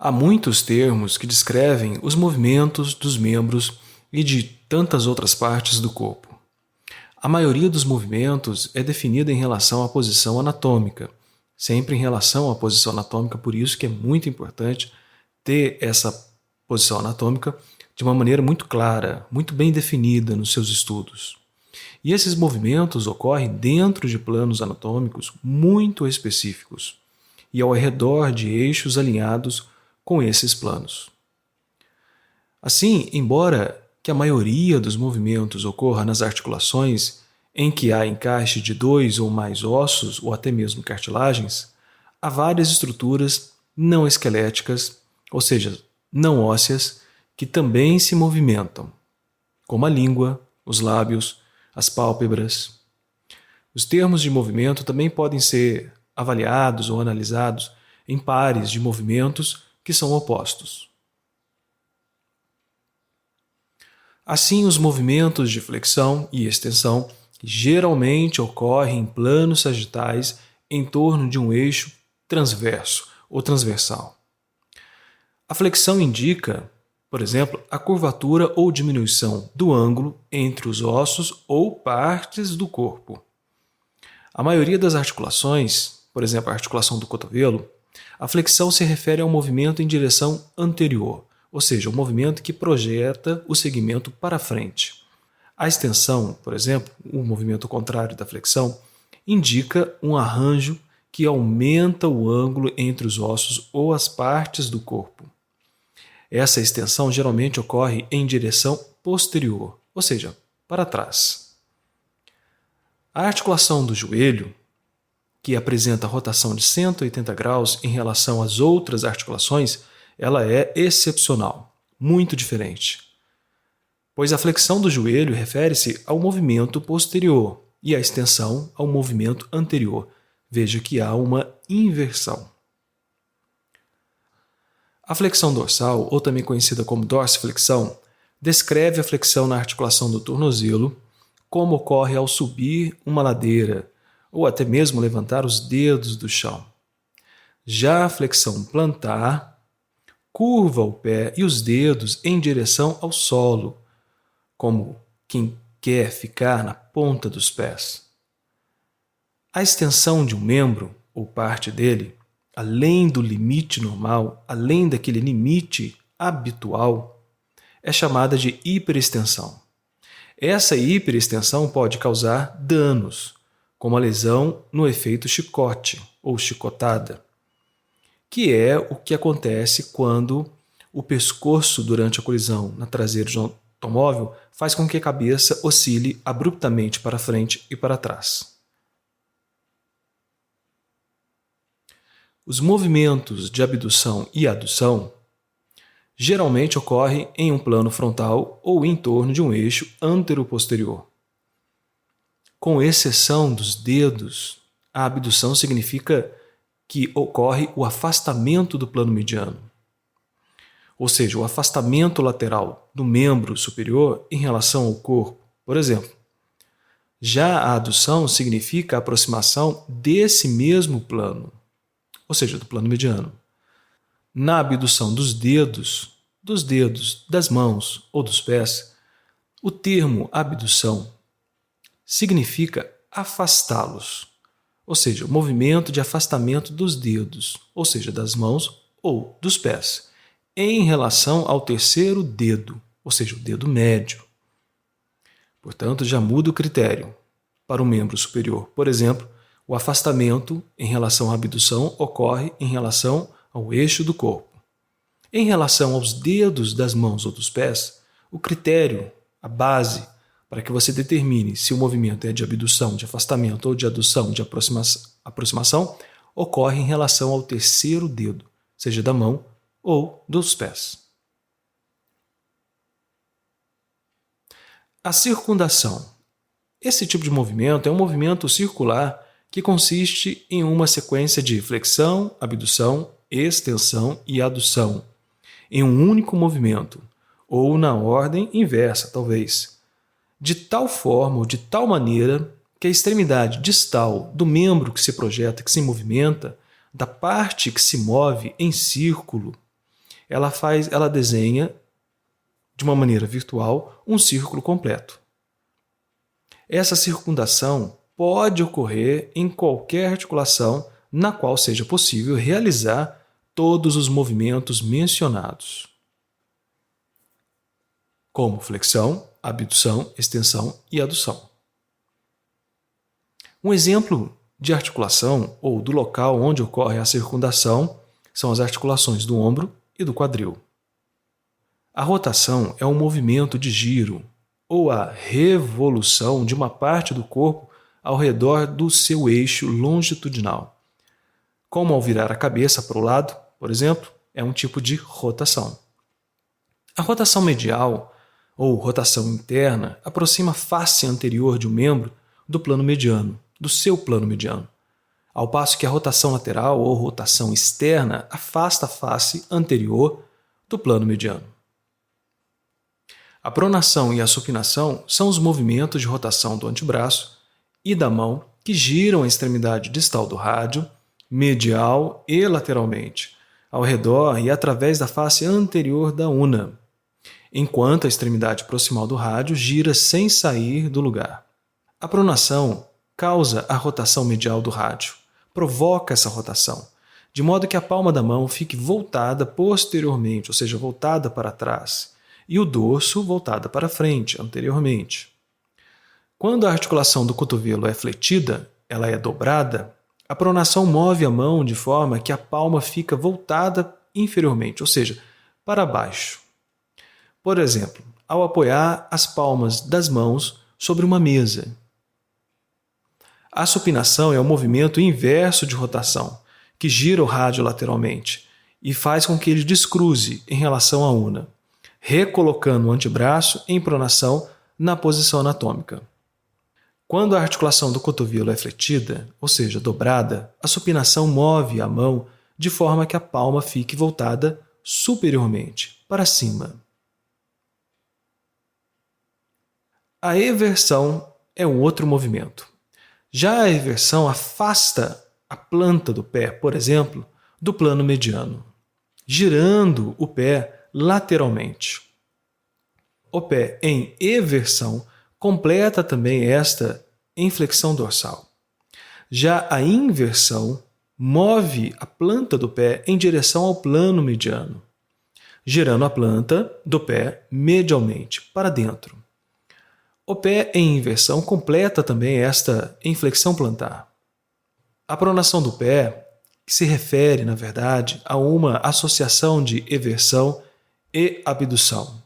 Há muitos termos que descrevem os movimentos dos membros e de tantas outras partes do corpo. A maioria dos movimentos é definida em relação à posição anatômica, sempre em relação à posição anatômica, por isso que é muito importante ter essa posição anatômica de uma maneira muito clara, muito bem definida nos seus estudos. E esses movimentos ocorrem dentro de planos anatômicos muito específicos e ao redor de eixos alinhados com esses planos. Assim, embora que a maioria dos movimentos ocorra nas articulações em que há encaixe de 2 ou mais ossos ou até mesmo cartilagens, há várias estruturas não esqueléticas, ou seja, não ósseas, que também se movimentam, como a língua, os lábios, as pálpebras. Os termos de movimento também podem ser avaliados ou analisados em pares de movimentos que são opostos. Assim, os movimentos de flexão e extensão geralmente ocorrem em planos sagitais em torno de um eixo transverso ou transversal. A flexão indica, por exemplo, a curvatura ou diminuição do ângulo entre os ossos ou partes do corpo. A maioria das articulações, por exemplo, a articulação do cotovelo, a flexão se refere ao movimento em direção anterior, ou seja, o movimento que projeta o segmento para frente. A extensão, por exemplo, o movimento contrário da flexão, indica um arranjo que aumenta o ângulo entre os ossos ou as partes do corpo. Essa extensão geralmente ocorre em direção posterior, ou seja, para trás. A articulação do joelho, que apresenta rotação de 180 graus em relação às outras articulações, ela é excepcional, muito diferente. Pois a flexão do joelho refere-se ao movimento posterior e a extensão ao movimento anterior. Veja que há uma inversão. A flexão dorsal, ou também conhecida como dorsiflexão, descreve a flexão na articulação do tornozelo, como ocorre ao subir uma ladeira ou até mesmo levantar os dedos do chão. Já a flexão plantar curva o pé e os dedos em direção ao solo, como quem quer ficar na ponta dos pés. A extensão de um membro ou parte dele, além do limite normal, além daquele limite habitual, é chamada de hiperextensão. Essa hiperextensão pode causar danos, como a lesão no efeito chicote ou chicotada, que é o que acontece quando o pescoço durante a colisão na traseira de um automóvel faz com que a cabeça oscile abruptamente para frente e para trás. Os movimentos de abdução e adução geralmente ocorrem em um plano frontal ou em torno de um eixo antero-posterior. Com exceção dos dedos, a abdução significa que ocorre o afastamento do plano mediano, ou seja, o afastamento lateral do membro superior em relação ao corpo, por exemplo. Já a adução significa a aproximação desse mesmo plano, ou seja, do plano mediano. Na abdução dos dedos, das mãos ou dos pés, o termo abdução significa afastá-los, ou seja, o movimento de afastamento dos dedos, ou seja, das mãos ou dos pés, em relação ao terceiro dedo, ou seja, o dedo médio. Portanto, já muda o critério para o membro superior. Por exemplo, o afastamento em relação à abdução ocorre em relação ao eixo do corpo. Em relação aos dedos das mãos ou dos pés, o critério, a base, para que você determine se o movimento é de abdução, de afastamento ou de adução, de aproximação, ocorre em relação ao terceiro dedo, seja da mão ou dos pés. A circundação. Esse tipo de movimento é um movimento circular que consiste em uma sequência de flexão, abdução, extensão e adução, em um único movimento, ou na ordem inversa, talvez, de tal forma ou de tal maneira que a extremidade distal do membro que se projeta, que se movimenta, da parte que se move em círculo, ela desenha, de uma maneira virtual, um círculo completo. Essa circundação pode ocorrer em qualquer articulação na qual seja possível realizar todos os movimentos mencionados, como flexão, abdução, extensão e adução. Um exemplo de articulação ou do local onde ocorre a circundação são as articulações do ombro e do quadril. A rotação é um movimento de giro ou a revolução de uma parte do corpo ao redor do seu eixo longitudinal. Como ao virar a cabeça para o lado, por exemplo, é um tipo de rotação. A rotação medial, ou rotação interna, aproxima a face anterior de um membro do plano mediano, do seu plano mediano, ao passo que a rotação lateral ou rotação externa afasta a face anterior do plano mediano. A pronação e a supinação são os movimentos de rotação do antebraço e da mão que giram a extremidade distal do rádio, medial e lateralmente, ao redor e através da face anterior da una, enquanto a extremidade proximal do rádio gira sem sair do lugar. A pronação causa a rotação medial do rádio, provoca essa rotação, de modo que a palma da mão fique voltada posteriormente, ou seja, voltada para trás, e o dorso voltada para frente, anteriormente. Quando a articulação do cotovelo é fletida, ela é dobrada, a pronação move a mão de forma que a palma fica voltada inferiormente, ou seja, para baixo. Por exemplo, ao apoiar as palmas das mãos sobre uma mesa. A supinação é o movimento inverso de rotação, que gira o rádio lateralmente e faz com que ele descruze em relação à una, recolocando o antebraço em pronação na posição anatômica. Quando a articulação do cotovelo é fletida, ou seja, dobrada, a supinação move a mão de forma que a palma fique voltada superiormente, para cima. A eversão é um outro movimento. Já a eversão afasta a planta do pé, por exemplo, do plano mediano, girando o pé lateralmente. O pé em eversão completa também esta em flexão dorsal. Já a inversão move a planta do pé em direção ao plano mediano, girando a planta do pé medialmente para dentro. O pé em inversão completa também esta em flexão plantar. A pronação do pé, que se refere, na verdade, a uma associação de eversão e abdução,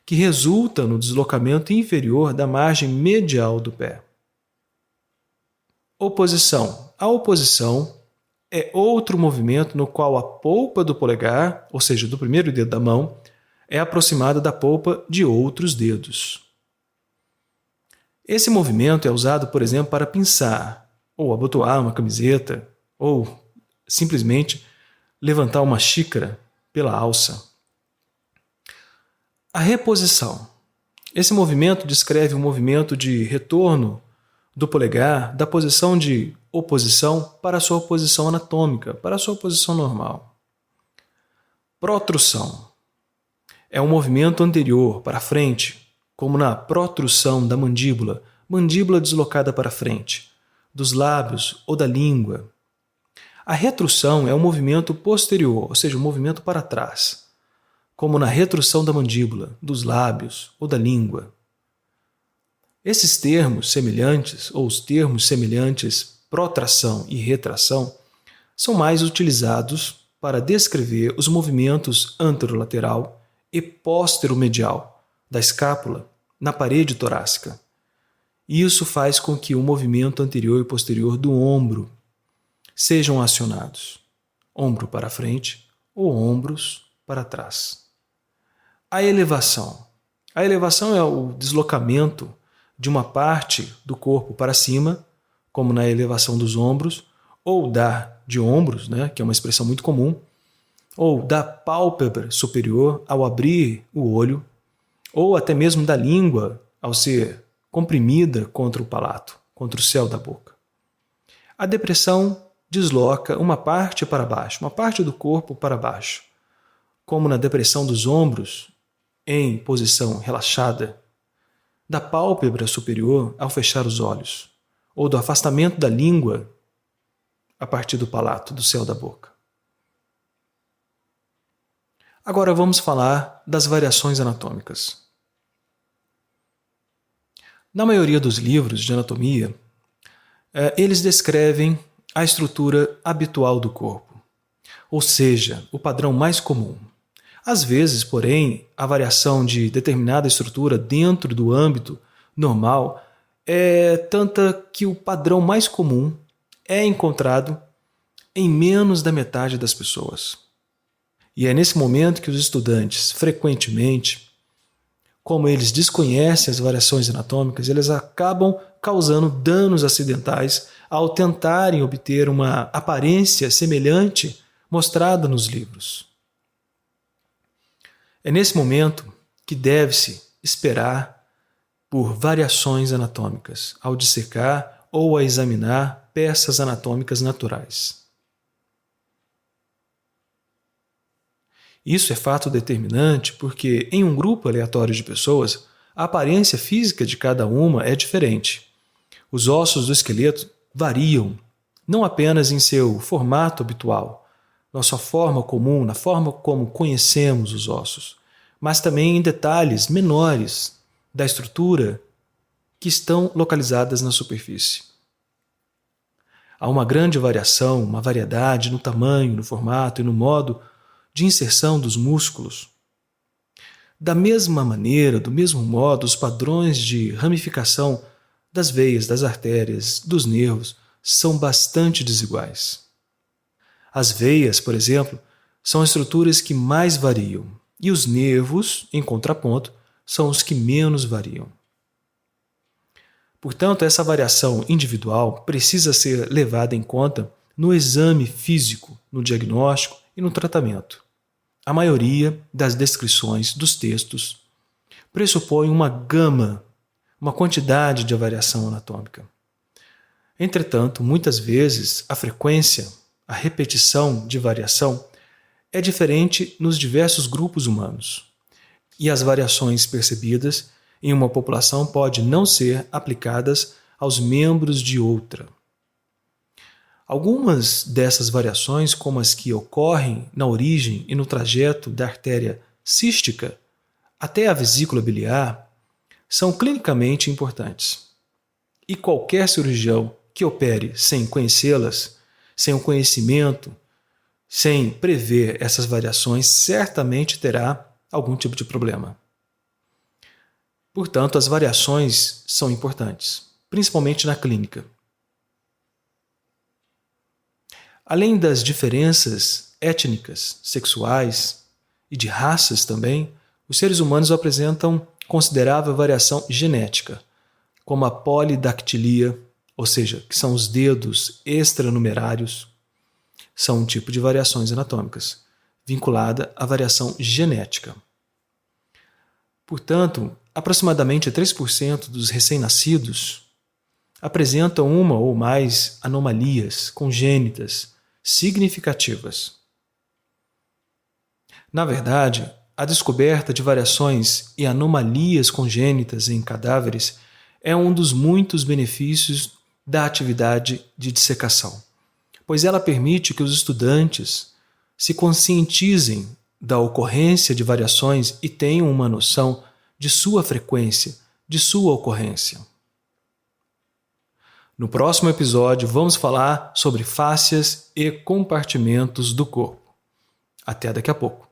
que resulta no deslocamento inferior da margem medial do pé. Oposição. A oposição é outro movimento no qual a polpa do polegar, ou seja, do primeiro dedo da mão, é aproximada da polpa de outros dedos. Esse movimento é usado, por exemplo, para pinçar, ou abotoar uma camiseta, ou simplesmente levantar uma xícara pela alça. A reposição. Esse movimento descreve o movimento de retorno do polegar da posição de oposição para a sua posição anatômica, para a sua posição normal. Protrução. É um movimento anterior para frente, como na protrução da mandíbula, mandíbula deslocada para frente, dos lábios ou da língua. A retrução é um movimento posterior, ou seja, um movimento para trás, como na retrução da mandíbula, dos lábios ou da língua. Esses termos semelhantes, ou os termos semelhantes protração e retração, são mais utilizados para descrever os movimentos anterolateral e póstero-medial da escápula na parede torácica. Isso faz com que o movimento anterior e posterior do ombro sejam acionados, ombro para frente ou ombros para trás. A elevação. A elevação é o deslocamento de uma parte do corpo para cima, como na elevação dos ombros, ou de ombros, que é uma expressão muito comum, ou da pálpebra superior ao abrir o olho, ou até mesmo da língua ao ser comprimida contra o palato, contra o céu da boca. A depressão desloca uma parte para baixo, uma parte do corpo para baixo, como na depressão dos ombros, em posição relaxada, da pálpebra superior ao fechar os olhos, ou do afastamento da língua a partir do palato, do céu da boca. Agora vamos falar das variações anatômicas. Na maioria dos livros de anatomia, eles descrevem a estrutura habitual do corpo, ou seja, o padrão mais comum. Às vezes, porém, a variação de determinada estrutura dentro do âmbito normal é tanta que o padrão mais comum é encontrado em menos da metade das pessoas. E é nesse momento que os estudantes, frequentemente, como eles desconhecem as variações anatômicas, eles acabam causando danos acidentais ao tentarem obter uma aparência semelhante mostrada nos livros. É nesse momento que deve-se esperar por variações anatômicas ao dissecar ou a examinar peças anatômicas naturais. Isso é fato determinante porque, em um grupo aleatório de pessoas, a aparência física de cada uma é diferente. Os ossos do esqueleto variam, não apenas em seu formato habitual, na sua forma comum, na forma como conhecemos os ossos, mas também em detalhes menores da estrutura que estão localizadas na superfície. Há uma grande variação, uma variedade no tamanho, no formato e no modo de inserção dos músculos. Da mesma maneira, do mesmo modo, os padrões de ramificação das veias, das artérias, dos nervos são bastante desiguais. As veias, por exemplo, são as estruturas que mais variam, e os nervos, em contraponto, são os que menos variam. Portanto, essa variação individual precisa ser levada em conta no exame físico, no diagnóstico e no tratamento. A maioria das descrições dos textos pressupõe uma gama, uma quantidade de variação anatômica. Entretanto, muitas vezes a frequência, a repetição de variação é diferente nos diversos grupos humanos, e as variações percebidas em uma população podem não ser aplicadas aos membros de outra. Algumas dessas variações, como as que ocorrem na origem e no trajeto da artéria cística até a vesícula biliar, são clinicamente importantes. E qualquer cirurgião que opere sem conhecê-las, sem o conhecimento, sem prever essas variações, certamente terá algum tipo de problema. Portanto, as variações são importantes, principalmente na clínica. Além das diferenças étnicas, sexuais e de raças também, os seres humanos apresentam considerável variação genética, como a polidactilia, ou seja, que são os dedos extranumerários, são um tipo de variações anatômicas, vinculada à variação genética. Portanto, aproximadamente 3% dos recém-nascidos apresentam uma ou mais anomalias congênitas significativas. Na verdade, a descoberta de variações e anomalias congênitas em cadáveres é um dos muitos benefícios da atividade de dissecação, pois ela permite que os estudantes se conscientizem da ocorrência de variações e tenham uma noção de sua frequência, de sua ocorrência. No próximo episódio, vamos falar sobre fáscias e compartimentos do corpo. Até daqui a pouco.